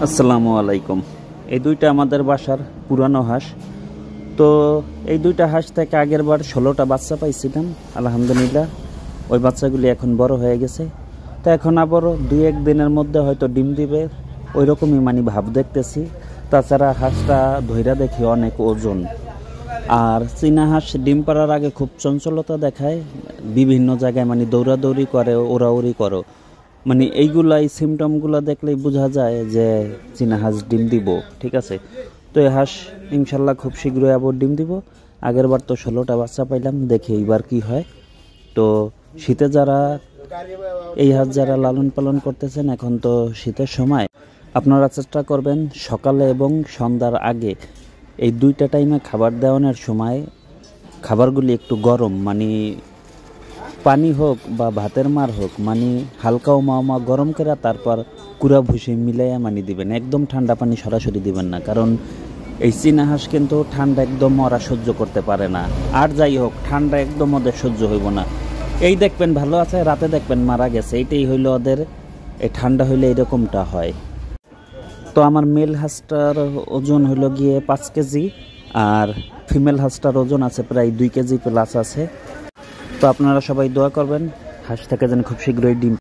আসসালামু আলাইকুম। এই দুইটা আমাদের বাসার পুরানো হাঁস। তো এই দুইটা হাঁস থেকে আগের বার 16টা বাচ্চা পাইছিলাম, আলহামদুলিল্লাহ। ওই বাচ্চাগুলি এখন বড় হয়ে গেছে। তো এখন আবারও 2-1 দিনের মধ্যে হয়তো ডিম দিবে, ওই রকমই ভাব দেখতেছি। তাছাড়া হাঁসটা ধৈরা দেখি অনেক ওজন। আর চীনা হাঁস ডিম পাড়ার আগে খুব চঞ্চলতা দেখায়, বিভিন্ন জায়গায় দৌড়াদৌড়ি করে, ওড়াউড়ি করে। এই সিমটমগুলো দেখলেই বোঝা যায় যে চীনা হাঁস ডিম দিব। ঠিক আছে, তো এই হাঁস ইনশাল্লাহ খুব শীঘ্রই আবার ডিম দিব। আগের বার তো 16টা বাচ্চা পাইলাম, দেখি এইবার কি হয়। তো শীতে এই হাঁস যারা লালন পালন করতেছেন, এখন তো শীতের সময়, আপনারা চেষ্টা করবেন সকালে এবং সন্ধ্যার আগে এই দুইটা টাইমে খাবার দেওয়ানোর সময় খাবারগুলি একটু গরম, পানি হোক বা ভাতের মার হোক, হালকা মা গরম করে তারপর কুড়া ভুসি মিলাইয়া দিবেন। একদম ঠান্ডা পানি সরাসরি দিবেন না, কারণ এই চীনা হাঁস কিন্তু ঠান্ডা একদম ওরা সহ্য করতে পারে না। আর যাই হোক, ঠান্ডা একদম ওদের সহ্য হইব না। এই দেখবেন ভালো আছে, রাতে দেখবেন মারা গেছে। এইটাই হইলো ওদের, এই ঠান্ডা হইলে এরকমটা হয়। তো আমার মেল হাঁসটার ওজন হইলো গিয়ে 5 কেজি, আর ফিমেল হাঁসটার ওজন আছে প্রায় 2 কেজি প্লাস আছে। তো আপনারা সবাই দোয়া করবেন হাঁস থেকে যেন খুব শীঘ্রই ডিম